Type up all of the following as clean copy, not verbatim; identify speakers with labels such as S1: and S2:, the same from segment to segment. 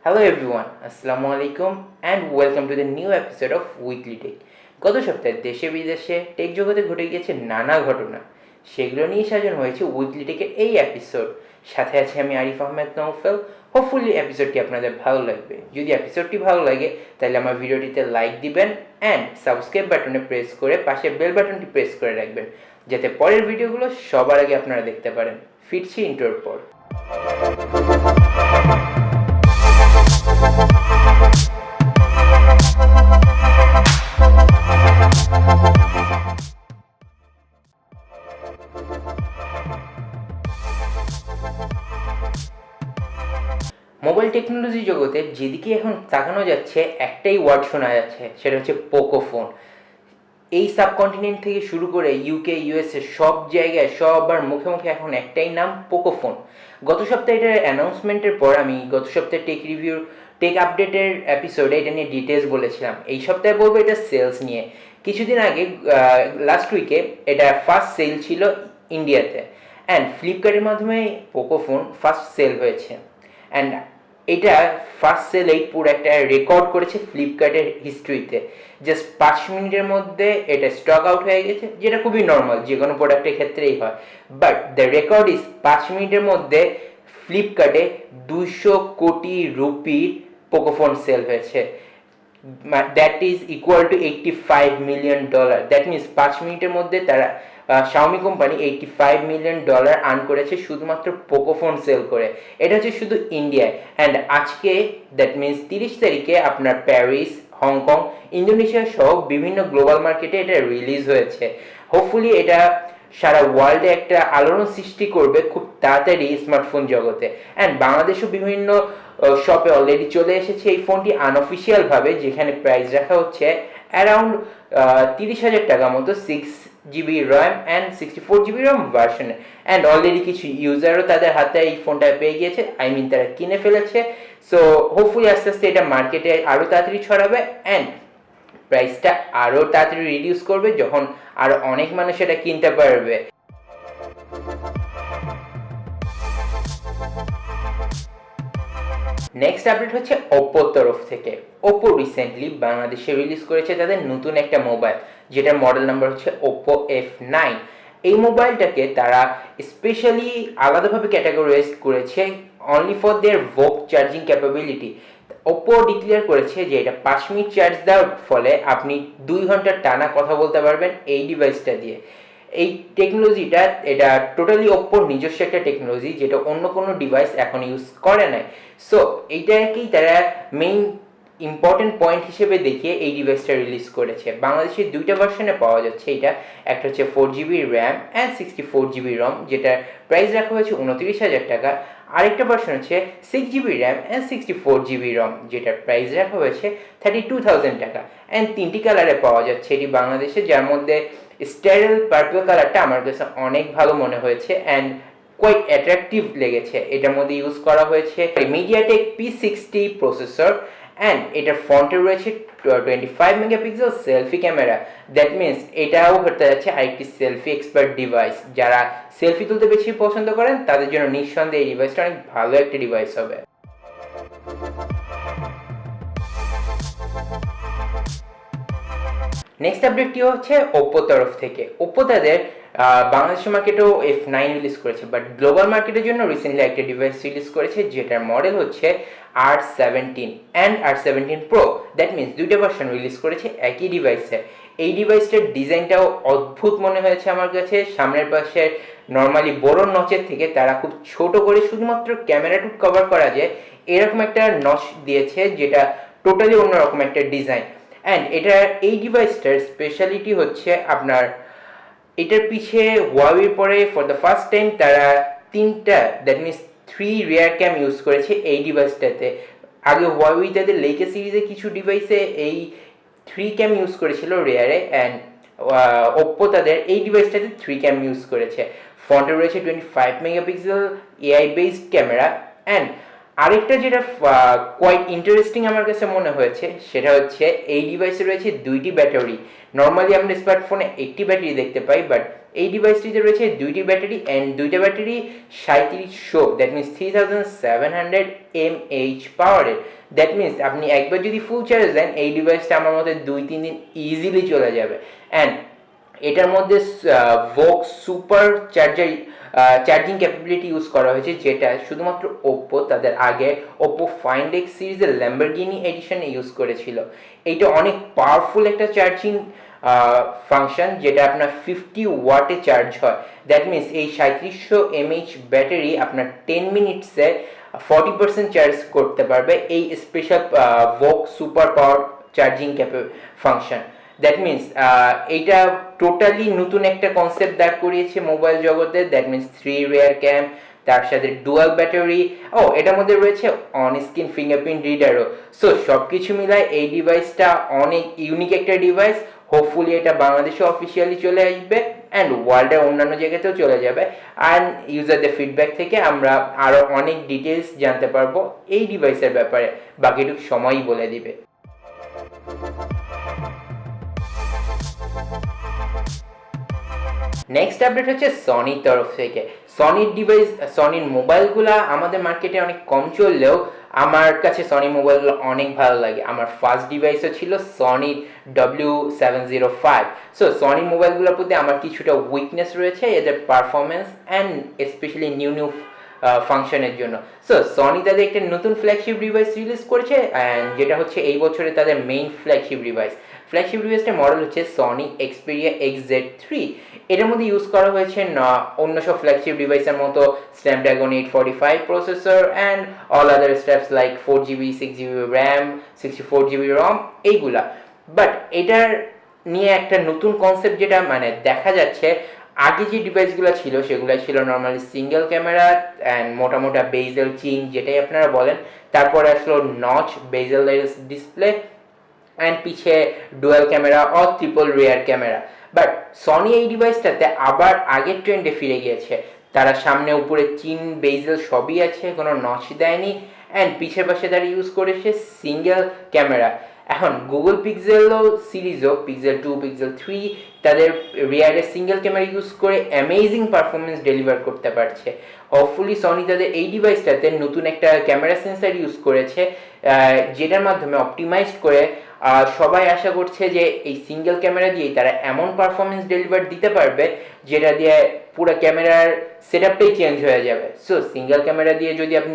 S1: Hello everyone, Assalamu alaikum and welcome to the new episode of Weekly Tech. গত সপ্তাহে দেশে বিদেশে take জগতে ঘটে গিয়েছে নানা ঘটনা, সেগুলো নিয়ে সাজানো হয়েছে উইকলি টেকের এই এপিসোড। সাথে আছে আমি আরিফ আহমেদ নৌফেল। হোপফুলি এপিসোডটি আপনাদের ভালো লাগবে। যদি এপিসোডটি ভালো লাগে তাহলে আমার ভিডিওটিতে লাইক দিবেন অ্যান্ড সাবস্ক্রাইব বাটনে প্রেস করে পাশে বেল বাটনটি প্রেস করে রাখবেন, যাতে পরের ভিডিওগুলো সবার আগে আপনারা দেখতে পারেন। ফিরছি ইন্ট্রোর পর। মোবাইল টেকনোলজি জগতে যেদিকে এখন তাকানো যাচ্ছে একটাই ওয়ার্ড শোনা যাচ্ছে, সেটা হচ্ছে পোকো ফোন। এই সাবকন্টিনেন্ট থেকে শুরু করে ইউকে ইউএসএ সব জায়গায় সবার মুখে মুখে এখন একটাই নাম, পোকো ফোন। গত সপ্তাহে এটার অ্যানাউন্সমেন্টের পর আমি গত সপ্তাহে টেক আপডেটের এপিসোডে এটা নিয়ে ডিটেলস বলেছিলাম। এই সপ্তাহে বলবো এটা সেলস নিয়ে। কিছুদিন আগে লাস্ট উইকে এটা ফার্স্ট সেল ছিল ইন্ডিয়াতে, অ্যান্ড ফ্লিপকার্টের মাধ্যমে পোকো ফোন ফার্স্ট সেল হয়েছে। অ্যান্ড এটা ফার্স্ট সেলেই পুরো একটা রেকর্ড করেছে ফ্লিপকার্টের হিস্ট্রিতে। জাস্ট 5 মিনিটের মধ্যে এটা স্টক আউট হয়ে গেছে, যেটা খুবই নর্মাল, যে কোনো প্রোডাক্টের ক্ষেত্রেই হয়। বাট দ্য রেকর্ড ইজ 5 মিনিটের মধ্যে ফ্লিপকার্টে 200 কোটি রুপির পোকোফোন সেল হয়েছে। That is equal to $85 million. That means 5 মিনিটের মধ্যে তারা শাওমি কোম্পানি $85 মিলিয়ন আর্ন করেছে শুধুমাত্র পোকো ফোন সেল করে। এটা হচ্ছে শুধু ইন্ডিয়ায়। অ্যান্ড আজকে দ্যাট মিনস 30 তারিখে আপনার প্যারিস, হংকং, ইন্দোনেশিয়া সহ বিভিন্ন গ্লোবাল মার্কেটে এটা রিলিজ হয়েছে। হোপফুলি এটা সারা ওয়ার্ল্ডে একটা আলোড়ন সৃষ্টি করবে খুব তাড়াতাড়ি স্মার্টফোন জগতে। অ্যান্ড বাংলাদেশও বিভিন্ন শপে অলরেডি চলে এসেছে এই ফোনটি আনঅফিসিয়াল ভাবে, যেখানে প্রাইস রাখা হচ্ছে অ্যারাউন্ড 30,000 টাকা মতো, 6GB RAM and 64GB ROM ভার্সনে। অ্যান্ড অলরেডি কিছু ইউজারও তাদের হাতে এই ফোনটা পেয়ে গিয়েছে, তারা কিনে ফেলেছে। সো হোপফুলি আস্তে আস্তে এটা মার্কেটে আরও তাড়াতাড়ি ছড়াবে অ্যান্ড প্রাইসটা আরও তাড়াতাড়ি রিডিউস করবে যখন আরও অনেক মানুষ এটা কিনতে পারবে। নেক্সট আপডেট হচ্ছে ওপ্পোর তরফ থেকে। ওপ্পো রিসেন্টলি বাংলাদেশে রিলিজ করেছে তাদের নতুন একটা মোবাইল, যেটার মডেল নাম্বার হচ্ছে ওপ্পো F9। এই মোবাইলটাকে তারা স্পেশালি আলাদাভাবে ক্যাটাগরাইজ করেছে অনলি ফর দেয়ার ভোক চার্জিং ক্যাপাবিলিটি। ওপ্পো ডিক্লেয়ার করেছে যে এটা 5 মিনিট চার্জ দেওয়ার ফলে আপনি 2 ঘন্টা টানা কথা বলতে পারবেন এই ডিভাইসটা দিয়ে। এই টেকনোলজিটা এটা টোটালি ওপ্পোর নিজস্ব একটা টেকনোলজি, যেটা অন্য কোনো ডিভাইস এখন ইউজ করে নাই। সো এইটাকেই তারা মেইন ইম্পর্টেন্ট পয়েন্ট হিসেবে দেখিয়ে এই ডিভাইসটা রিলিজ করেছে। বাংলাদেশের দুইটা ভার্সনে পাওয়া যাচ্ছে এটা। একটা হচ্ছে 4GB RAM and 64GB ROM, যেটার প্রাইস রাখা হয়েছে 29,000 টাকা। আরেকটা ভার্সন হচ্ছে 6GB RAM and 64GB ROM, যেটার প্রাইস রাখা হয়েছে 32,000 টাকা। অ্যান্ড 3টি কালারে পাওয়া যাচ্ছে এটি বাংলাদেশে, যার মধ্যে স্টেরিল পার্পল কালারটা আমার কাছে অনেক ভালো মনে হয়েছে অ্যান্ড কোয়াইট অ্যাট্রাকটিভ লেগেছে। এটার মধ্যে ইউজ করা হয়েছে মিডিয়াটেক P60 প্রসেসর অ্যান্ড এটার ফ্রন্টে রয়েছে 25 megapixel selfie camera. That means এটাও হতে যাচ্ছে আরেকটি সেলফি এক্সপার্ট ডিভাইস। যারা সেলফি তুলতে বেশি পছন্দ করেন তাদের জন্য নিঃসন্দেহে এই ডিভাইসটা অনেক ভালো একটা ডিভাইস হবে। নেক্সট আপডেটটি হচ্ছে ওপ্পো তরফ থেকে। ওপ্পো তাদের বাংলাদেশের মার্কেটেও F9 রিলিজ করেছে, বাট গ্লোবাল মার্কেটের জন্য রিসেন্টলি একটা ডিভাইস রিলিজ করেছে, যেটার মডেল হচ্ছে R17 and R17 Pro। That means দুইটা ভার্সন রিলিজ করেছে একই ডিভাইসে। এই ডিভাইসটার ডিজাইনটাও অদ্ভুত মনে হয়েছে আমার কাছে। সামনের পাশে নর্মালি বড় নচের থেকে তারা খুব ছোট করে শুধুমাত্র ক্যামেরাটুকু কভার করা যায় এরকম একটা নচ দিয়েছে, যেটা টোটালি অন্যরকম একটা ডিজাইন। অ্যান্ড এটার এই ডিভাইসটার স্পেশালিটি হচ্ছে আপনার এটার পিছে ওয়াওয়ের পরে ফর দ্য ফার্স্ট টাইম তারা 3টা that means 3 rear cam use করেছে এই ডিভাইসটাতে। আগে ওয়াওয়ে তাদের লেকে সিরিজে কিছু ডিভাইসে এই 3 ক্যাম ইউজ করেছিল রিয়ারে, অ্যান্ড ওপ্পো তাদের এই ডিভাইসটাতে 3 ক্যাম ইউজ করেছে। ফ্রন্টে রয়েছে 25 megapixel AI based camera and আরেকটা যেটা কোয়াইট ইন্টারেস্টিং আমার কাছে মনে হয়েছে সেটা হচ্ছে এই ডিভাইসে রয়েছে দুইটি ব্যাটারি। নর্মালি আমরা স্মার্টফোনে একটি ব্যাটারি দেখতে পাই, বাট এই ডিভাইসটিতে রয়েছে দুইটি ব্যাটারি, অ্যান্ড দুইটা ব্যাটারি 3700, দ্যাট মিনস 3700 mAh পাওয়ারের। দ্যাট মিনস আপনি একবার যদি ফুল চার্জ দেন এই ডিভাইসটা আমার মতে 2-3 দিন ইজিলি চলে যাবে। অ্যান্ড এটার মধ্যে ভোক্স সুপার চার্জিং ক্যাপাবিলিটি ইউজ করা হয়েছে, যেটা শুধুমাত্র ওপ্পো তাদের আগে ওপ্পো ফাইন্ড এক্স সিরিজের ল্যাম্বরগিনি এডিশনে ইউজ করেছিল। এইটা অনেক পাওয়ারফুল একটা চার্জিং ফাংশন, যেটা আপনার 50 ওয়াটে চার্জ হয়। দ্যাট মিনস এই 3700 mAh ব্যাটারি আপনার 10 মিনিটসে 40% চার্জ করতে পারবে এই special VOOC super power charging function. That means এইটা টোটালি নতুন একটা কনসেপ্ট দাঁড় করিয়েছে মোবাইল জগতে। দ্যাট মিনস 3 রেয়ার ক্যাম, তার সাথে ডুয়াল ব্যাটারি, এটার মধ্যে রয়েছে অন স্ক্রিন ফিঙ্গারপ্রিন্ট রিডারও। সো সব কিছু মিলায় এই ডিভাইসটা অনেক ইউনিক একটা ডিভাইস। হোপফুলি এটা বাংলাদেশে অফিসিয়ালি চলে আসবে অ্যান্ড ওয়ার্ল্ডের অন্যান্য জায়গাতেও চলে যাবে। আর ইউজারদের ফিডব্যাক থেকে আমরা আরও অনেক ডিটেলস জানতে পারবো এই ডিভাইসের ব্যাপারে। বাকিটুকু সময়ই বলে দিবে। নেক্সট আপডেট হচ্ছে সনির তরফ থেকে। সনির মোবাইলগুলো আমাদের মার্কেটে অনেক কম চললেও আমার কাছে সনি মোবাইলগুলো অনেক ভালো লাগে। আমার ফার্স্ট ডিভাইসও ছিল সনি W705। সো সনি মোবাইলগুলোর প্রতি আমার কিছুটা উইকনেস রয়েছে এদের পারফরমেন্স অ্যান্ড স্পেশালি নিউ ফাংশনের জন্য। সো সনি তাদের একটা নতুন ফ্ল্যাগশিপ ডিভাইস রিলিজ করেছে, অ্যান্ড যেটা হচ্ছে এই বছরে তাদের মেইন ফ্ল্যাগশিপ ডিভাইসটার মডেল হচ্ছে সনি এক্সপেরিয়া XZ3। এটার মধ্যে ইউজ করা হয়েছে অন্য সব ফ্ল্যাগশিপ ডিভাইসের মতো Snapdragon 845 processor and all other steps like 4GB 6GB RAM 64GB রম এইগুলা। বাট এটার নিয়ে একটা নতুন কনসেপ্ট যেটা মানে দেখা যাচ্ছে, আগে যে ডিভাইসগুলো ছিল সেগুলো ছিল নর্মালি সিঙ্গেল ক্যামেরা অ্যান্ড মোটা বেজেল চিন যেটাই আপনারা বলেন, তারপরে আসলো নচ বেজেল ডিসপ্লে অ্যান্ড পিছে dual camera or triple rear camera. But Sony এই ডিভাইসটাতে আবার আগের ট্রেন্ডে ফিরে গিয়েছে। তারা সামনে উপরে চিন বেজেল সবই আছে, কোনো নচ দেয়নি, অ্যান্ড পিছের পাশে তারা ইউজ করেছে সিঙ্গেল ক্যামেরা। এখন গুগল পিক্সেলও সিরিজও পিক্সেল 2 পিক্সেল 3 তাদের রিয়ারের সিঙ্গেল ক্যামেরা ইউজ করে অ্যামেজিং পারফরমেন্স ডেলিভার করতে পারছে। হোপফুলি সনি তাদের এই ডিভাইসটাতে নতুন একটা ক্যামেরা সেন্সার ইউজ করেছে, যেটার মাধ্যমে অপটিমাইজড করে সবাই আশা করছে যে এই সিঙ্গেল ক্যামেরা দিয়েই তারা এমন পারফরমেন্স ডেলিভার দিতে পারবে যেটা দিয়ে পুরো ক্যামেরার সেটআপটাই চেঞ্জ হয়ে যাবে। সো সিঙ্গেল ক্যামেরা দিয়ে যদি আপনি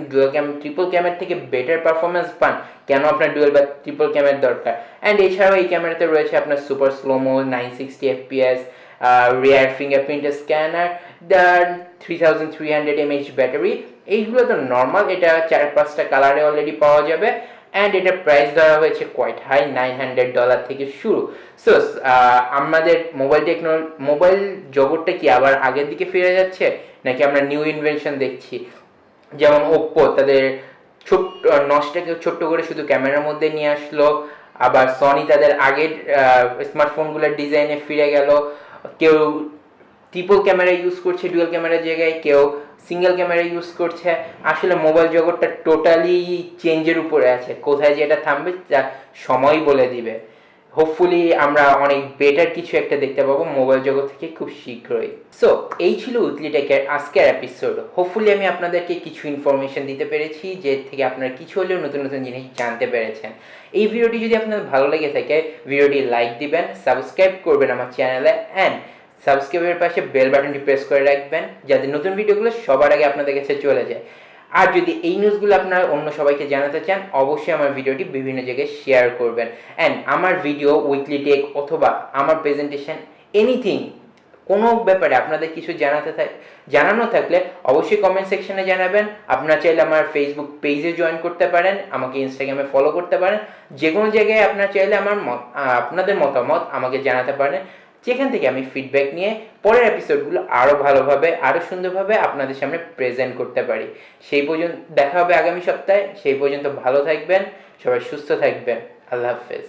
S1: ট্রিপল ক্যামেরা থেকে বেটার পারফরমেন্স পান, কেন আপনার ডুয়াল বা ট্রিপল ক্যামেরার দরকার? অ্যান্ড এছাড়াও এই ক্যামেরাতে রয়েছে আপনার super slo-mo 960 fps, rear fingerprint scanner, the 3300 mAh battery. এইগুলো তো নর্মাল, এটা 4-5টা কালারে অলরেডি পাওয়া যাবে অ্যান্ড এটার প্রাইস ধরা হয়েছে কোয়াইট হাই, $900 থেকে শুরু। সো আমাদের মোবাইল জগৎটা কি আবার আগের দিকে ফিরে যাচ্ছে, নাকি আমরা নিউ ইনভেনশন দেখছি? যেমন ওপ্পো তাদের নচটাকে ছোট্ট করে শুধু ক্যামেরার মধ্যে নিয়ে আসলো, আবার সনি তাদের আগের স্মার্টফোনগুলোর ডিজাইনে ফিরে গেল। কেউ ট্রিপল ক্যামেরা ইউজ করছে ডুয়াল ক্যামেরার জায়গায়, কেউ সিঙ্গেল ক্যামেরা ইউজ করছে। আসলে মোবাইল জগৎটা টোটালি চেঞ্জের উপরে আছে, কোথায় যে এটা থামবে তা সময় বলে দিবে। হোপফুলি আমরা অনেক বেটার কিছু একটা দেখতে পাবো মোবাইল জগৎ থেকে খুব শীঘ্রই। সো এই ছিল উইকলি টেকের আজকের এপিসোড। হোপফুলি আমি আপনাদেরকে কিছু ইনফরমেশন দিতে পেরেছি, যে থেকে আপনারা কিছু হলেও নতুন জিনিস জানতে পেরেছেন। এই ভিডিওটি যদি আপনাদের ভালো লেগে থাকে ভিডিওটি লাইক দিবেন, সাবস্ক্রাইব করবেন আমার চ্যানেলে, অ্যান্ড সাবস্ক্রাইবের পাশে বেল বাটনটি প্রেস করে রাখবেন যাতে নতুন ভিডিওগুলো সবার আগে আপনাদের কাছে চলে যায়। আর যদি এই নিউজগুলো আপনারা অন্য সবাইকে জানাতে চান, অবশ্যই আমার ভিডিওটি বিভিন্ন জায়গায় শেয়ার করবেন। অ্যান্ড আমার ভিডিও উইকলি টেক অথবা আমার প্রেজেন্টেশন এনিথিং, কোনো ব্যাপারে আপনাদের কিছু জানানো থাকলে অবশ্যই কমেন্ট সেকশনে জানাবেন। আপনারা চাইলে আমার ফেসবুক পেজে জয়েন করতে পারেন, আমাকে ইনস্টাগ্রামে ফলো করতে পারেন। যে কোনো জায়গায় আপনারা চাইলে আপনাদের মতামত আমাকে জানাতে পারেন, যেখান থেকে আমি ফিডব্যাক নিয়ে পরের এপিসোডগুলো আরও ভালোভাবে আরও সুন্দরভাবে আপনাদের সামনে প্রেজেন্ট করতে পারি। সেই পর্যন্ত দেখা হবে আগামী সপ্তাহে। সেই পর্যন্ত ভালো থাকবেন, সবাই সুস্থ থাকবেন। আল্লাহ হাফেজ।